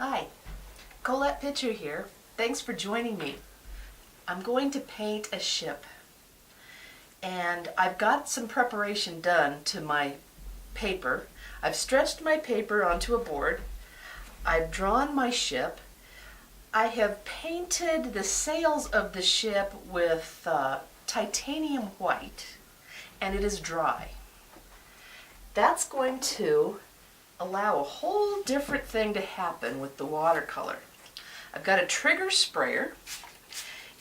Hi, Colette Pitcher here. Thanks for joining me. I'm going to paint a ship, and I've got some preparation done to my paper. I've stretched my paper onto a board. I've drawn my ship. I have painted the sails of the ship with titanium white, and it is dry. That's going to allow a whole different thing to happen with the watercolor. I've got a trigger sprayer,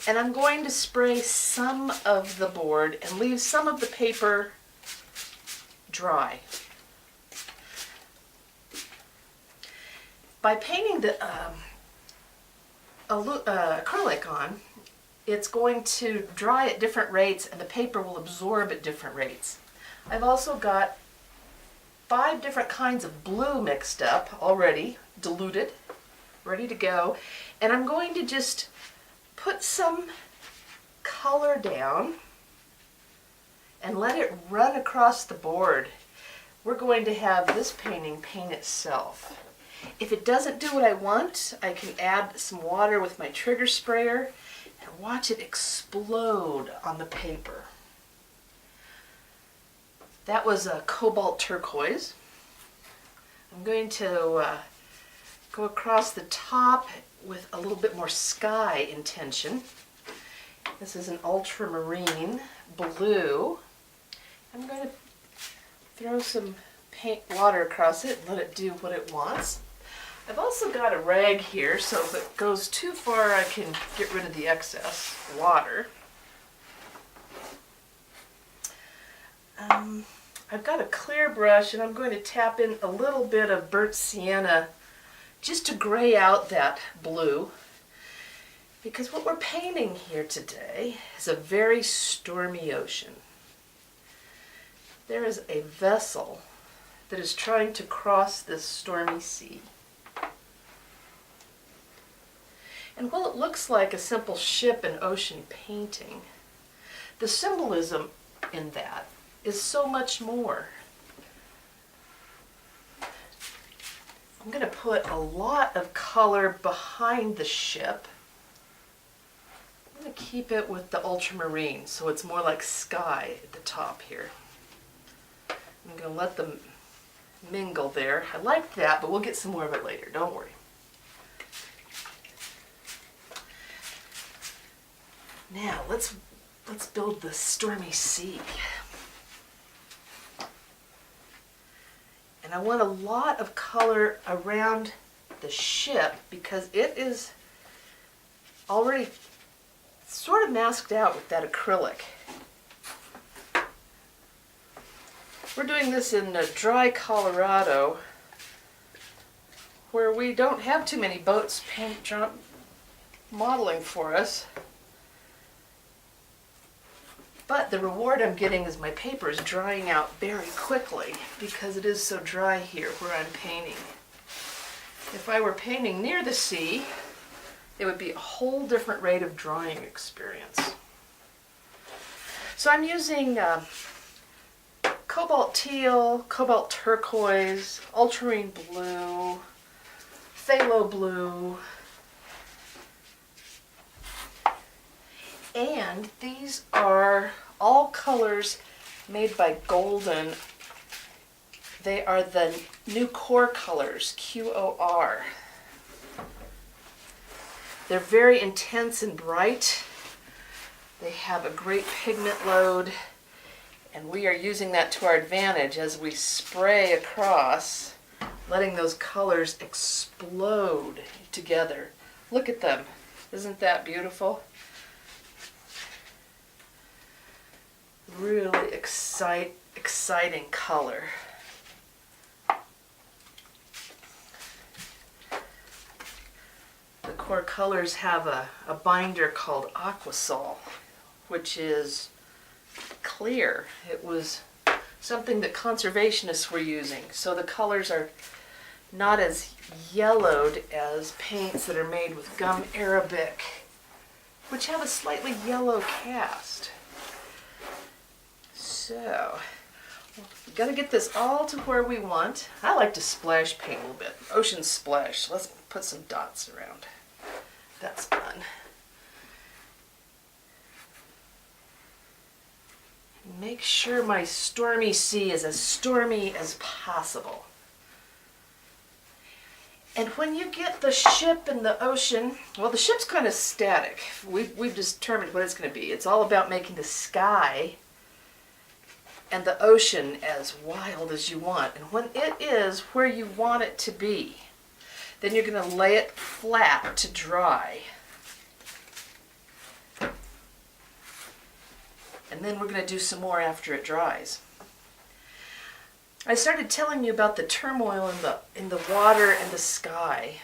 and I'm going to spray some of the board and leave some of the paper dry. By painting the acrylic on, it's going to dry at different rates and the paper will absorb at different rates. I've also got 5 different kinds of blue mixed up already, diluted, ready to go. And I'm going to just put some color down and let it run across the board. We're going to have this painting paint itself. If it doesn't do what I want, I can add some water with my trigger sprayer and watch it explode on the paper. That was a cobalt turquoise. I'm going to go across the top with a little bit more sky intention. This is an ultramarine blue. I'm going to throw some paint water across it and let it do what it wants. I've also got a rag here, so if it goes too far I can get rid of the excess water. I've got a clear brush and I'm going to tap in a little bit of burnt sienna just to gray out that blue, because what we're painting here today is a very stormy ocean. There is a vessel that is trying to cross this stormy sea. And while it looks like a simple ship and ocean painting, the symbolism in that is so much more. I'm going to put a lot of color behind the ship. I'm going to keep it with the ultramarine so it's more like sky at the top here. I'm going to let them mingle there. I like that, but we'll get some more of it later, don't worry. Now let's build the stormy sea. And I want a lot of color around the ship because it is already sort of masked out with that acrylic. We're doing this in dry Colorado, where we don't have too many boats modeling for us. But the reward I'm getting is my paper is drying out very quickly because it is so dry here where I'm painting. If I were painting near the sea, it would be a whole different rate of drying experience. So I'm using cobalt teal, cobalt turquoise, ultramarine blue, phthalo blue, and these are all colors made by Golden. They are the new core colors, QOR. They're very intense and bright. They have a great pigment load, and we are using that to our advantage as we spray across, letting those colors explode together. Look at them. Isn't that beautiful? Really exciting color. The core colors have a binder called Aquasol, which is clear. It was something that conservationists were using, so the colors are not as yellowed as paints that are made with gum arabic, which have a slightly yellow cast. So, Got to get this all to where we want. I like to splash paint a little bit. Ocean splash. Let's put some dots around. That's fun. Make sure my stormy sea is as stormy as possible. And when you get the ship in the ocean, well, the ship's kind of static. We've determined what it's going to be. It's all about making the sky and the ocean as wild as you want. And when it is where you want it to be, then you're going to lay it flat to dry. And then we're going to do some more after it dries. I started telling you about the turmoil in the water and the sky.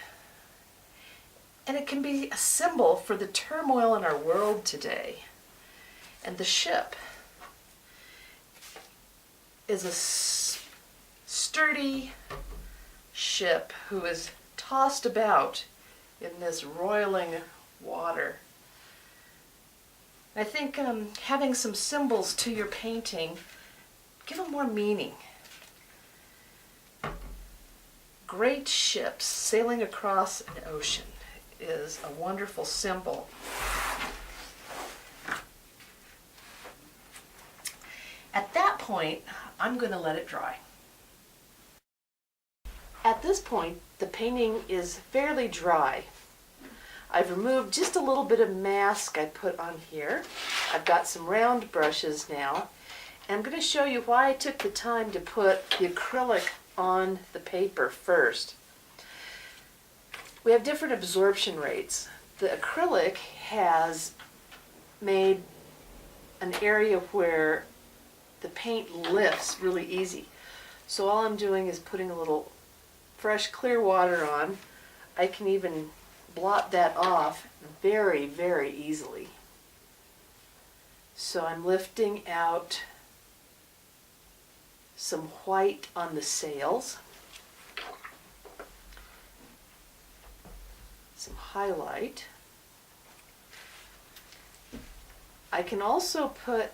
And it can be a symbol for the turmoil in our world today. And the ship is a sturdy ship who is tossed about in this roiling water. I think having some symbols to your painting give them more meaning. Great ships sailing across an ocean is a wonderful symbol. At that point, I'm going to let it dry. At this point, the painting is fairly dry. I've removed just a little bit of mask I put on here. I've got some round brushes now. And I'm going to show you why I took the time to put the acrylic on the paper first. We have different absorption rates. The acrylic has made an area where the paint lifts really easy. So all I'm doing is putting a little fresh clear water on. I can even blot that off very, very easily. So I'm lifting out some white on the sails, some highlight. I can also put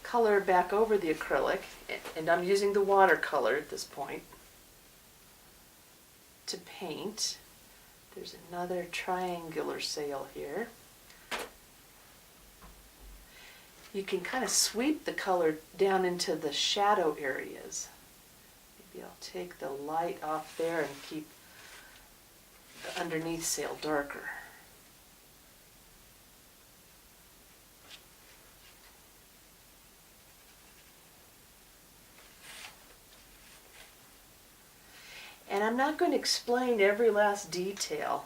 color back over the acrylic, and I'm using the watercolor at this point to paint. There's another triangular sail here. You can kind of sweep the color down into the shadow areas. Maybe I'll take the light off there and keep the underneath sail darker. And I'm not going to explain every last detail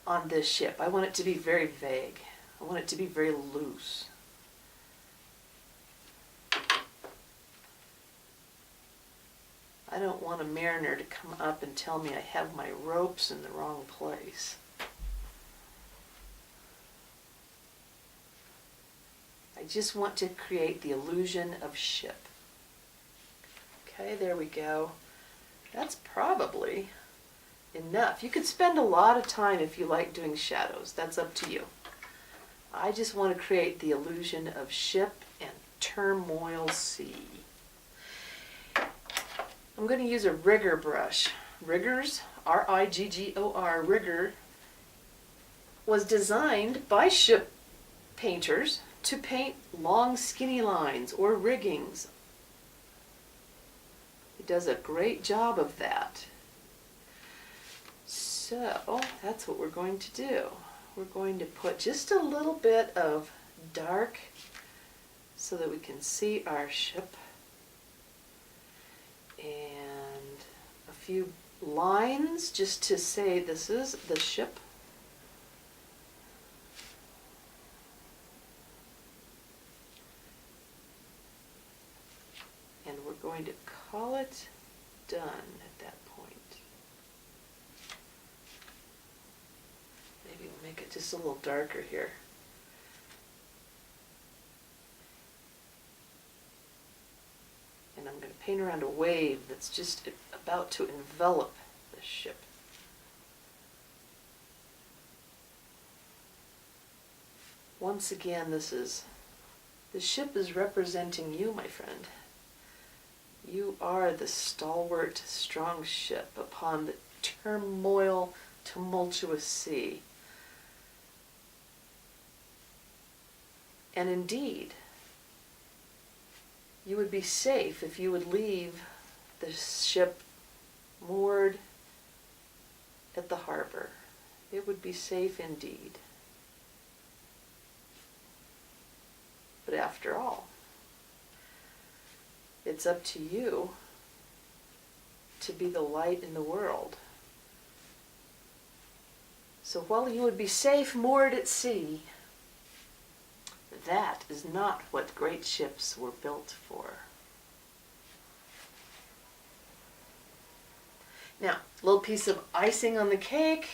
on this ship. I want it to be very vague. I want it to be very loose. I don't want a mariner to come up and tell me I have my ropes in the wrong place. I just want to create the illusion of ship. Okay, there we go. That's probably enough. You could spend a lot of time if you like doing shadows. That's up to you. I just want to create the illusion of ship and turmoil sea. I'm going to use a rigger brush. Riggers, R-I-G-G-O-R, rigger, was designed by ship painters to paint long skinny lines or riggings. It does a great job of that. So that's what we're going to do. We're going to put just a little bit of dark so that we can see our ship, and a few lines just to say this is the ship. And we're going to call it done at that point. Maybe we'll make it just a little darker here. And I'm going to paint around a wave that's just about to envelop the ship. Once again, the ship is representing you, my friend. You are the stalwart, strong ship upon turmoil, tumultuous sea. And indeed, you would be safe if you would leave the ship moored at the harbor. It would be safe indeed. But after all, it's up to you to be the light in the world. So while you would be safe moored at sea, that is not what great ships were built for. Now, a little piece of icing on the cake.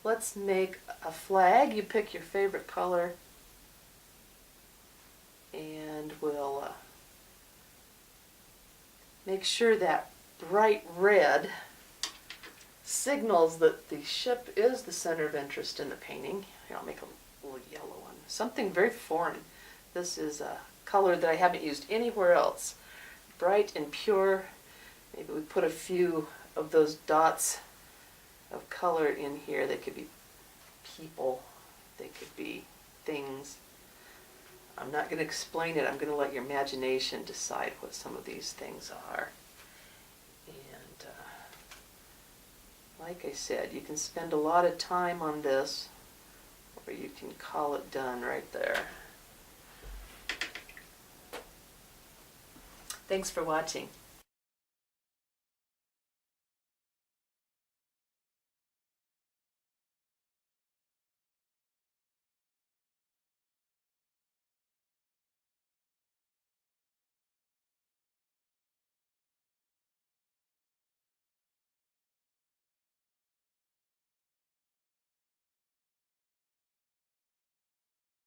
Let's make a flag. You pick your favorite color, and we'll make sure that bright red signals that the ship is the center of interest in the painting. Here, I'll make a little yellow one. Something very foreign. This is a color that I haven't used anywhere else. Bright and pure. Maybe we put a few of those dots of color in here. They could be people. They could be things. I'm not going to explain it. I'm going to let your imagination decide what some of these things are. And like I said, you can spend a lot of time on this, or you can call it done right there. Thanks for watching.